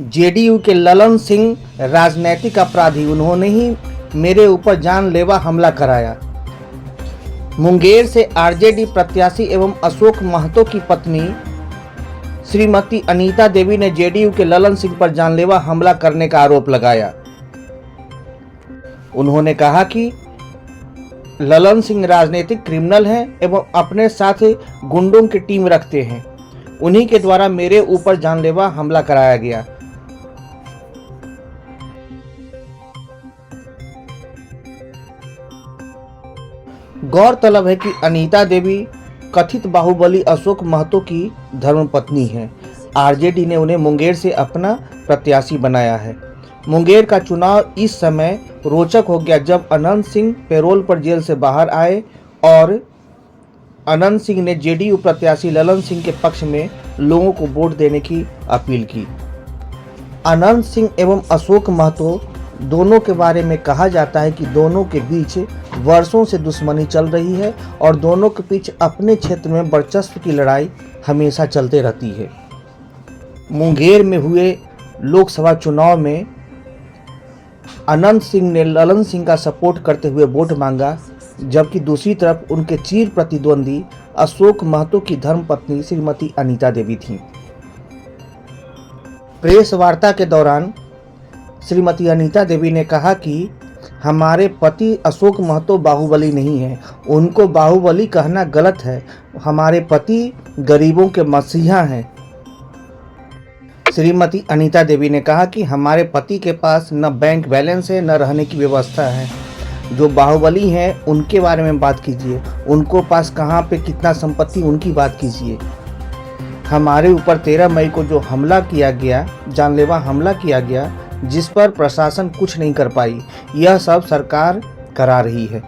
JDU के ललन सिंह राजनैतिक अपराधी, उन्होंने ही मेरे ऊपर जानलेवा हमला कराया। मुंगेर से आरजेडी प्रत्याशी एवं अशोक महतो की पत्नी श्रीमती अनीता देवी ने जेडीयू के ललन सिंह पर जानलेवा हमला करने का आरोप लगाया। उन्होंने कहा कि ललन सिंह राजनीतिक क्रिमिनल हैं एवं अपने साथ गुंडों की टीम रखते हैं। उन्हीं के द्वारा मेरे ऊपर जानलेवा हमला कराया गया। गौरतलब है कि अनीता देवी कथित बाहुबली अशोक महतो की धर्मपत्नी है। आरजेडी ने उन्हें मुंगेर से अपना प्रत्याशी बनाया है। मुंगेर का चुनाव इस समय रोचक हो गया जब अनंत सिंह पैरोल पर जेल से बाहर आए और अनंत सिंह ने जेडीयू प्रत्याशी ललन सिंह के पक्ष में लोगों को वोट देने की अपील की। अनंत सिंह एवं अशोक महतो दोनों के बारे में कहा जाता है कि दोनों के बीच वर्षों से दुश्मनी चल रही है और दोनों के बीच अपने क्षेत्र में वर्चस्व की लड़ाई हमेशा चलते रहती है। मुंगेर में हुए लोकसभा चुनाव में अनंत सिंह ने ललन सिंह का सपोर्ट करते हुए वोट मांगा, जबकि दूसरी तरफ उनके चिर प्रतिद्वंदी अशोक महतो की धर्मपत्नी श्रीमती अनीता देवी थीं। प्रेस वार्ता के दौरान श्रीमती अनीता देवी ने कहा कि हमारे पति अशोक महतो बाहुबली नहीं है, उनको बाहुबली कहना गलत है। हमारे पति गरीबों के मसीहा हैं। श्रीमती अनीता देवी ने कहा कि हमारे पति के पास न बैंक बैलेंस है, न रहने की व्यवस्था है। जो बाहुबली हैं उनके बारे में बात कीजिए, उनको पास कहाँ पे कितना संपत्ति, उनकी बात कीजिए। हमारे ऊपर 13 मई को जो हमला किया गया, जानलेवा हमला किया गया, जिस पर प्रशासन कुछ नहीं कर पाई, यह सब सरकार करा रही है।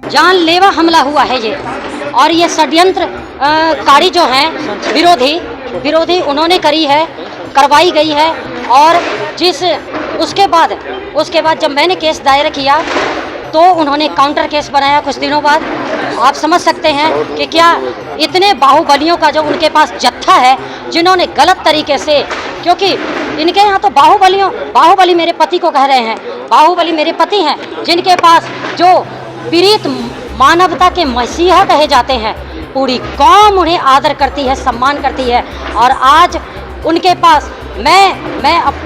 जानलेवा हमला हुआ है ये, और ये षड्यंत्र कारी जो हैं विरोधी उन्होंने करवाई गई है। और उसके बाद जब मैंने केस दायर किया तो उन्होंने काउंटर केस बनाया कुछ दिनों बाद। आप समझ सकते हैं कि क्या इतने बाहुबलियों का जो उनके पास जत्था है, जिन्होंने गलत तरीके से, क्योंकि इनके यहाँ तो बाहुबली मेरे पति को कह रहे हैं, बाहुबली मेरे पति हैं, जिनके पास जो पीड़ित मानवता के मसीहा कहे जाते हैं, पूरी कौम उन्हें आदर करती है, सम्मान करती है। और आज उनके पास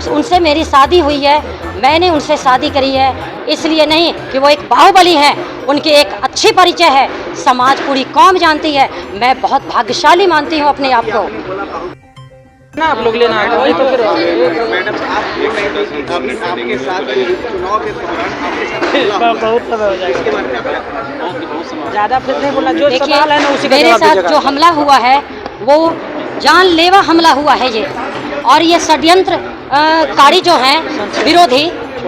उनसे मेरी शादी हुई है, मैंने उनसे शादी करी है, इसलिए नहीं कि वो एक बाहुबली हैं, उनकी एक अच्छी परिचय है, समाज पूरी कौम जानती है। मैं बहुत भाग्यशाली मानती हूँ अपने आप को। ना आप लोग लेना है वही तो फिर मैडम आपके साथ चुनाव के दौरान आपके साथ बहुत समय हो जाएगा, ज़्यादा फिर नहीं बोला। जो सवाल है ना उसी का मेरे जवाब साथ दीजिएगा। जो हमला हुआ है वो जानलेवा हमला हुआ है ये, और ये षड्यंत्र कारी जो हैं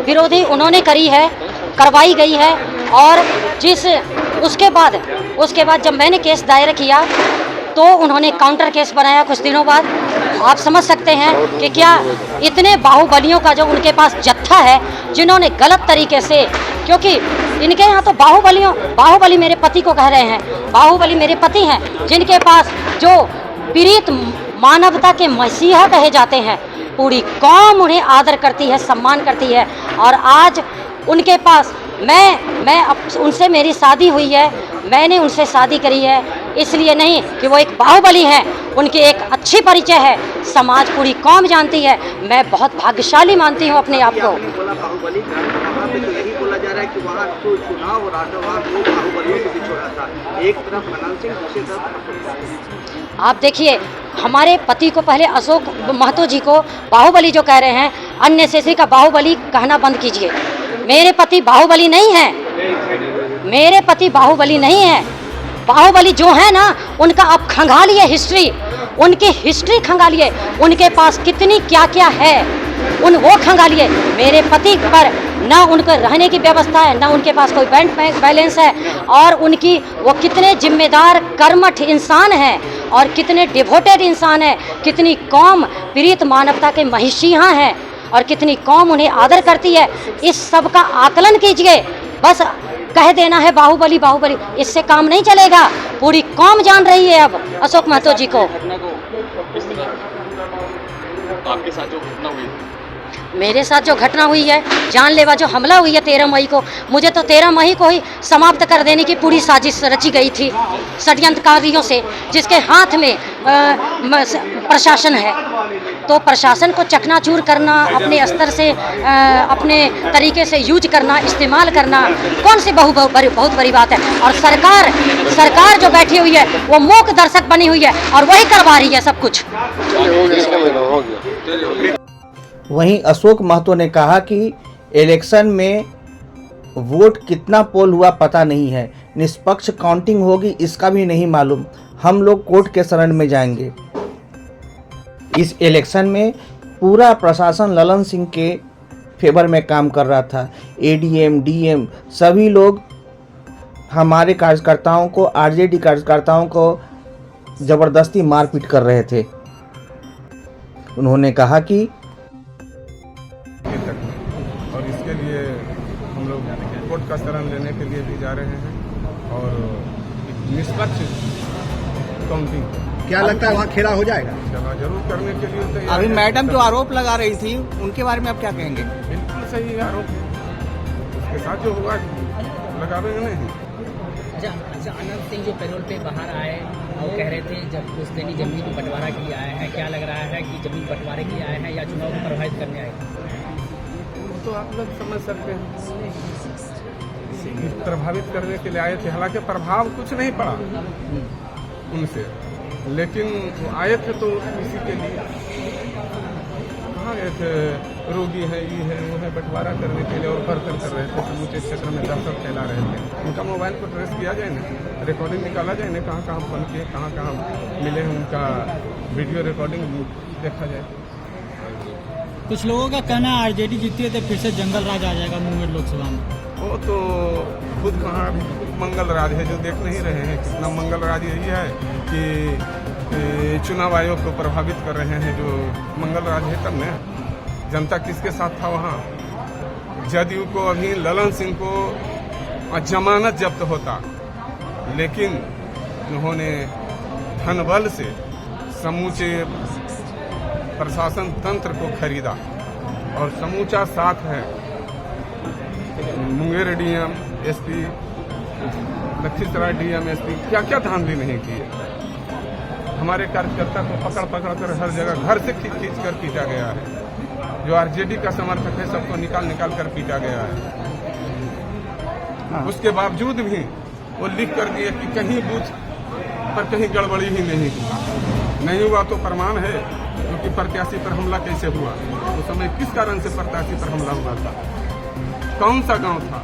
विरोधी उन्होंने करवाई गई है। और उसके बाद जब मैंने केस दायर किया तो उन्होंने काउंटर केस बनाया कुछ दिनों बाद। आप समझ सकते हैं कि क्या इतने बाहुबलियों का जो उनके पास जत्था है, जिन्होंने गलत तरीके से, क्योंकि इनके यहाँ तो बाहुबली मेरे पति को कह रहे हैं, बाहुबली मेरे पति हैं, जिनके पास जो पीड़ित मानवता के मसीहा कहे जाते हैं, पूरी कौम उन्हें आदर करती है, सम्मान करती है। और आज उनके पास उनसे मेरी शादी हुई है, मैंने उनसे शादी करी है, इसलिए नहीं कि वो एक बाहुबली हैं, उनकी एक अच्छी परिचय है, समाज पूरी कौम जानती है। मैं बहुत भाग्यशाली मानती हूँ अपने आप को। बाहुबली तो यही बोला जा रहा है कि वहाँ जो चुनाव हो रहा था वहाँ दो बाहुबलियों के बीच हो रहा था, एक तरफ अनंत सिंह, दूसरी तरफ आप देखिए, हमारे पति को पहले अशोक महतो जी को बाहुबली जो कह रहे हैं, अननेसेसरी का बाहुबली कहना बंद कीजिए। मेरे पति बाहुबली नहीं हैं, मेरे पति बाहुबली नहीं हैं। बाहुबली जो है ना, उनका आप खंगालिए हिस्ट्री, उनकी हिस्ट्री खंगालिए, उनके पास कितनी क्या क्या है वो खंगालिए। मेरे पति पर ना उनको रहने की व्यवस्था है, ना उनके पास कोई बैंक बैलेंस है, और वो कितने जिम्मेदार कर्मठ इंसान हैं और कितने डिवोटेड इंसान हैं, कितनी कौम पीड़ित मानवता के मसीहा हैं और कितनी कौम उन्हें आदर करती है। इस सब का आकलन कीजिए। बस कह देना है बाहुबली बाहुबली, इससे काम नहीं चलेगा। पूरी कौम जान रही है अब अशोक महतो जी को। आपके साथ जो घटना हुई, मेरे साथ जो घटना हुई है, जानलेवा जो हमला हुई है 13 मई को, मुझे तो 13 मई को ही समाप्त कर देने की पूरी साजिश रची गई थी षड्यंत्रकारियों से, जिसके हाथ में प्रशासन है। तो प्रशासन को चकनाचूर करना, अपने स्तर से अपने तरीके से यूज करना, इस्तेमाल करना, कौन सी बहुत बड़ी बात है। और सरकार जो बैठी हुई है वो मूक दर्शक बनी हुई है और वही करवा रही है सब कुछ। वहीं अशोक महतो ने कहा कि इलेक्शन में वोट कितना पोल हुआ पता नहीं है, निष्पक्ष काउंटिंग होगी इसका भी नहीं मालूम, हम लोग कोर्ट के शरण में जाएंगे। इस इलेक्शन में पूरा प्रशासन ललन सिंह के फेवर में काम कर रहा था। एडीएम डीएम सभी लोग हमारे कार्यकर्ताओं को, आरजेडी कार्यकर्ताओं को ज़बरदस्ती मारपीट कर रहे थे। उन्होंने कहा कि और इसके लिए हम लोग कोर्ट का शरण लेने के लिए भी जा रहे हैं और निष्पक्ष काउंटिंग, क्या लगता है वहाँ खेला हो जाएगा? चला जरूर करने के लिए तैयार अभी है। मैडम जो आरोप लगा रही थी उनके बारे में आप क्या कहेंगे? बिल्कुल सही आरोप है, उसके साथ जो हुआ लगावेंगे नहीं। अच्छा, अनंत सिंह जो पैरोल पे बाहर आए, वो कह रहे थे जब पुश्तैनी जमीन बंटवारा के लिए आए हैं, क्या लग रहा है कि जमीन बंटवारे के लिए आए हैं या चुनाव को प्रभावित करने आए हैं? तो आप लोग समझ सकते हैं, प्रभावित करने के लिए आए थे। हालांकि प्रभाव कुछ नहीं पड़ा उनसे, लेकिन वो आए थे तो इसी के लिए। कहाँ गए थे? रोगी है, ये है, वो है, बंटवारा करने के लिए और भरकर कर रहे थे। समूचे क्षेत्र में दहशत फैला रहे थे। उनका मोबाइल को ट्रेस किया जाए ना, रिकॉर्डिंग निकाला जाए ना, कहाँ कहाँ फोन किए, कहाँ कहाँ मिले हैं, उनका वीडियो रिकॉर्डिंग देखा जाए। कुछ लोगों का कहना है आरजेडी जीती है तो फिर से जंगल राज आ जाएगा मुंगेर लोकसभा में। वो तो खुद कहाँ मंगल राज है जो देख नहीं रहे हैं। कितना मंगल राज यही है कि चुनाव आयोग को प्रभावित कर रहे हैं। जो मंगल राज है तब न जनता किसके साथ था वहाँ? जदयू को अभी ललन सिंह को जमानत जब्त होता, लेकिन उन्होंने धनबल से समूचे प्रशासन तंत्र को खरीदा और समूचा साथ है Munger DM SP, Lakhisarai DM SP, क्या क्या धांधली नहीं की है। हमारे कार्यकर्ता को पकड़ पकड़ कर हर जगह घर से खींच खींच कर पीटा गया है। जो आरजेडी का समर्थक है सबको निकाल निकाल कर पीटा गया है। उसके बावजूद भी वो लिख कर दिए कि कहीं बूथ पर कहीं गड़बड़ी ही नहीं हुआ तो प्रमाण है, क्योंकि प्रत्याशी पर हमला कैसे हुआ, उस समय किस कारण से प्रत्याशी पर हमला हुआ था, कौन सा गांव था,